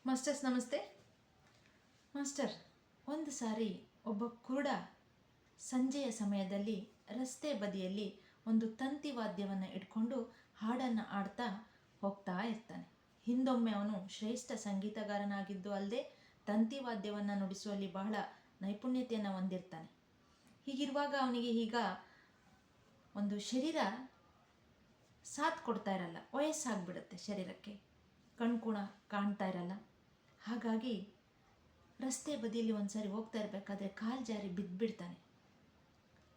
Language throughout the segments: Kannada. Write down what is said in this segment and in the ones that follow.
ಮಾಸ್ಟರ್ಸ್ ನಮಸ್ತೆ. ಮಾಸ್ಟರ್, ಒಂದು ಸಾರಿ ಒಬ್ಬ ಕುರುಡ ಸಂಜೆಯ ಸಮಯದಲ್ಲಿ ರಸ್ತೆ ಬದಿಯಲ್ಲಿ ಒಂದು ತಂತಿ ವಾದ್ಯವನ್ನು ಇಟ್ಕೊಂಡು ಹಾಡನ್ನು ಆಡ್ತಾ ಹೋಗ್ತಾ ಇರ್ತಾನೆ. ಹಿಂದೊಮ್ಮೆ ಅವನು ಶ್ರೇಷ್ಠ ಸಂಗೀತಗಾರನಾಗಿದ್ದು ಅಲ್ಲದೆ ತಂತಿ ವಾದ್ಯವನ್ನು ನುಡಿಸುವಲ್ಲಿ ಬಹಳ ನೈಪುಣ್ಯತೆಯನ್ನು ಹೊಂದಿರ್ತಾನೆ. ಹೀಗಿರುವಾಗ ಅವನಿಗೆ ಈಗ ಒಂದು ಶರೀರ ಸಾಥ್ ಕೊಡ್ತಾ ಇರಲ್ಲ, ವಯಸ್ಸಾಗ್ಬಿಡುತ್ತೆ ಶರೀರಕ್ಕೆ, ಕಣ್ಕುಣ ಕಾಣ್ತಾ ಇರಲ್ಲ. ಹಾಗಾಗಿ ರಸ್ತೆ ಬದಿಯಲ್ಲಿ ಒಂದು ಸಾರಿ ಹೋಗ್ತಾ ಇರಬೇಕಾದ್ರೆ ಕಾಲು ಜಾರಿ ಬಿದ್ದುಬಿಡ್ತಾನೆ.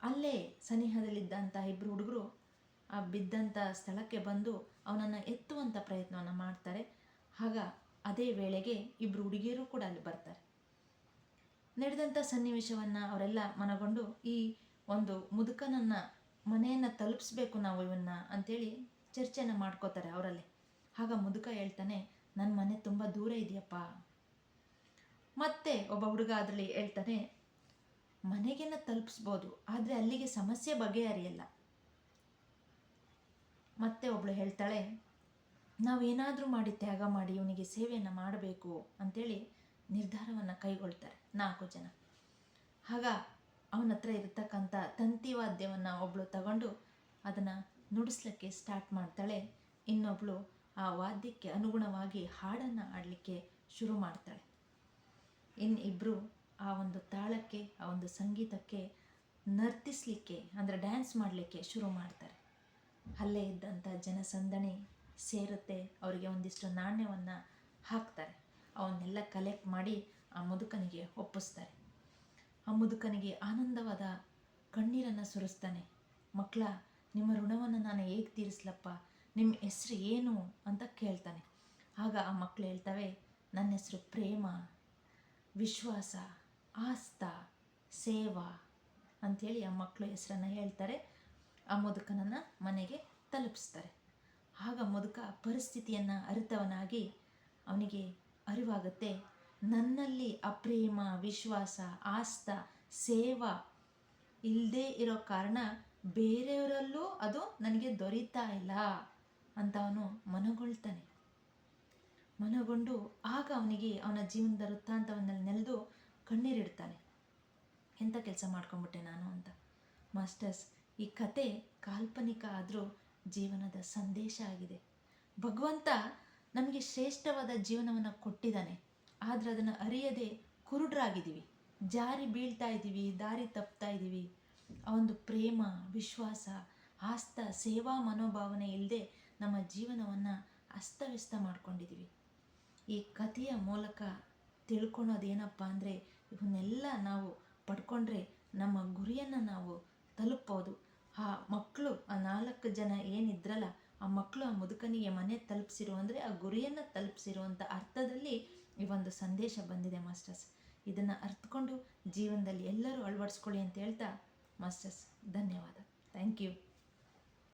ಅಲ್ಲೇ ಸನಿಹದಲ್ಲಿದ್ದಂಥ ಇಬ್ಬರು ಹುಡುಗರು ಆ ಬಿದ್ದಂಥ ಸ್ಥಳಕ್ಕೆ ಬಂದು ಅವನನ್ನು ಎತ್ತುವಂಥ ಪ್ರಯತ್ನವನ್ನು ಮಾಡ್ತಾರೆ. ಆಗ ಅದೇ ವೇಳೆಗೆ ಇಬ್ಬರು ಹುಡುಗಿಯರು ಕೂಡ ಅಲ್ಲಿ ಬರ್ತಾರೆ. ನಡೆದಂಥ ಸನ್ನಿವೇಶವನ್ನು ಅವರೆಲ್ಲ ಮನಗೊಂಡು ಈ ಒಂದು ಮುದುಕನನ್ನು ಮನೆಯನ್ನು ತಲುಪಿಸ್ಬೇಕು ನಾವು ಇವನ್ನ ಅಂಥೇಳಿ ಚರ್ಚೆಯನ್ನು ಮಾಡ್ಕೋತಾರೆ ಅವರಲ್ಲೇ. ಆಗ ಮುದುಕ ಹೇಳ್ತಾನೆ, ನನ್ನ ಮನೆ ತುಂಬ ದೂರ ಇದೆಯಪ್ಪ. ಮತ್ತೆ ಒಬ್ಬ ಹುಡುಗ ಅದರಲ್ಲಿ ಹೇಳ್ತಾನೆ, ಮನೆಗೇನ ತಲುಪಿಸ್ಬೋದು, ಆದರೆ ಅಲ್ಲಿಗೆ ಸಮಸ್ಯೆ ಬಗೆಹರಿಯಲ್ಲ. ಮತ್ತೆ ಒಬ್ಬಳು ಹೇಳ್ತಾಳೆ, ನಾವೇನಾದರೂ ಮಾಡಿ ತ್ಯಾಗ ಮಾಡಿ ಇವನಿಗೆ ಸೇವೆಯನ್ನು ಮಾಡಬೇಕು ಅಂಥೇಳಿ ನಿರ್ಧಾರವನ್ನು ಕೈಗೊಳ್ತಾರೆ 4 ಜನ. ಆಗ ಅವನ ಹತ್ರ ಇರತಕ್ಕಂಥ ತಂತಿವಾದ್ಯವನ್ನು ಒಬ್ಬಳು ತಗೊಂಡು ಅದನ್ನು ನುಡಿಸ್ಲಿಕ್ಕೆ ಸ್ಟಾರ್ಟ್ ಮಾಡ್ತಾಳೆ. ಇನ್ನೊಬ್ಬಳು ಆ ವಾದ್ಯಕ್ಕೆ ಅನುಗುಣವಾಗಿ ಹಾಡನ್ನು ಆಡಲಿಕ್ಕೆ ಶುರು ಮಾಡ್ತಾಳೆ. ಇನ್ನಿಬ್ಬರು ಆ ಒಂದು ತಾಳಕ್ಕೆ, ಆ ಒಂದು ಸಂಗೀತಕ್ಕೆ ನರ್ತಿಸಲಿಕ್ಕೆ ಅಂದರೆ ಡ್ಯಾನ್ಸ್ ಮಾಡಲಿಕ್ಕೆ ಶುರು ಮಾಡ್ತಾರೆ. ಅಲ್ಲೇ ಇದ್ದಂಥ ಜನಸಂದಣಿ ಸೇರುತ್ತೆ. ಅವರಿಗೆ ಒಂದಿಷ್ಟು ನಾಣ್ಯವನ್ನು ಹಾಕ್ತಾರೆ. ಅವನ್ನೆಲ್ಲ ಕಲೆಕ್ಟ್ ಮಾಡಿ ಆ ಮುದುಕನಿಗೆ ಒಪ್ಪಿಸ್ತಾರೆ. ಆ ಮುದುಕನಿಗೆ ಆನಂದವಾದ ಕಣ್ಣೀರನ್ನು ಸುರಿಸ್ತಾನೆ. ಮಕ್ಕಳ, ನಿಮ್ಮ ಋಣವನ್ನು ನಾನು ಹೇಗೆ ತೀರಿಸ್ಲಪ್ಪ, ನಿಮ್ಮ ಹೆಸರು ಏನು ಅಂತ ಕೇಳ್ತಾನೆ. ಆಗ ಆ ಮಕ್ಕಳು ಹೇಳ್ತವೆ, ನನ್ನ ಹೆಸರು ಪ್ರೇಮ, ವಿಶ್ವಾಸ, ಆಸ್ಥ, ಸೇವಾ ಅಂಥೇಳಿ ಆ ಮಕ್ಕಳು ಹೆಸರನ್ನು ಹೇಳ್ತಾರೆ. ಆ ಮುದುಕನನ್ನು ಮನೆಗೆ ತಲುಪಿಸ್ತಾರೆ. ಆಗ ಮುದುಕ ಪರಿಸ್ಥಿತಿಯನ್ನು ಅರಿತವನಾಗಿ ಅವನಿಗೆ ಅರಿವಾಗುತ್ತೆ, ನನ್ನಲ್ಲಿ ಅಪ್ರೇಮ, ವಿಶ್ವಾಸ, ಆಸ್ಥ, ಸೇವಾ ಇಲ್ಲದೇ ಇರೋ ಕಾರಣ ಬೇರೆಯವರಲ್ಲೂ ಅದು ನನಗೆ ದೊರೀತಾ ಇಲ್ಲ ಅಂತ ಅವನು ಮನಗೊಳ್ತಾನೆ. ಮನಗೊಂಡು ಆಗ ಅವನಿಗೆ ಅವನ ಜೀವನದ ವೃತ್ತಾಂತವನ್ನಲ್ಲಿ ನೆನೆದು ಕಣ್ಣೀರಿಡ್ತಾನೆ. ಎಂಥ ಕೆಲಸ ಮಾಡ್ಕೊಂಡ್ಬಿಟ್ಟೆ ನಾನು ಅಂತ. ಮಾಸ್ಟರ್ಸ್, ಈ ಕತೆ ಕಾಲ್ಪನಿಕ ಆದರೂ ಜೀವನದ ಸಂದೇಶ ಆಗಿದೆ. ಭಗವಂತ ನಮಗೆ ಶ್ರೇಷ್ಠವಾದ ಜೀವನವನ್ನು ಕೊಟ್ಟಿದ್ದಾನೆ, ಆದರೆ ಅದನ್ನು ಅರಿಯದೆ ಕುರುಡ್ರಾಗಿದ್ದೀವಿ, ಜಾರಿ ಬೀಳ್ತಾ ಇದ್ದೀವಿ, ದಾರಿ ತಪ್ತಾ ಇದ್ದೀವಿ. ಆ ಒಂದು ಪ್ರೇಮ, ವಿಶ್ವಾಸ, ಆಸ್ಥ, ಸೇವಾ ಮನೋಭಾವನೆ ಇಲ್ಲದೆ ನಮ್ಮ ಜೀವನವನ್ನು ಅಸ್ತವ್ಯಸ್ತ ಮಾಡ್ಕೊಂಡಿದ್ದೀವಿ. ಈ ಕಥೆಯ ಮೂಲಕ ತಿಳ್ಕೊಳೋದೇನಪ್ಪ ಅಂದರೆ, ಇವನ್ನೆಲ್ಲ ನಾವು ಪಡ್ಕೊಂಡ್ರೆ ನಮ್ಮ ಗುರಿಯನ್ನು ನಾವು ತಲುಪ್ಬೋದು. ಆ ಮಕ್ಕಳು, ಆ 4 ಜನ ಏನಿದ್ರಲ್ಲ, ಆ ಮಕ್ಕಳು ಆ ಮುದುಕನಿಗೆ ಮನೆ ತಲುಪಿಸಿರು ಅಂದರೆ ಆ ಗುರಿಯನ್ನು ತಲುಪಿಸಿರುವಂಥ ಅರ್ಥದಲ್ಲಿ ಈ ಒಂದು ಸಂದೇಶ ಬಂದಿದೆ ಮಾಸ್ಟರ್ಸ್. ಇದನ್ನು ಅರ್ಥಕೊಂಡು ಜೀವನದಲ್ಲಿ ಎಲ್ಲರೂ ಅಳವಡಿಸ್ಕೊಳ್ಳಿ ಅಂತ ಹೇಳ್ತಾ ಮಾಸ್ಟರ್ಸ್ ಧನ್ಯವಾದ. Thank you.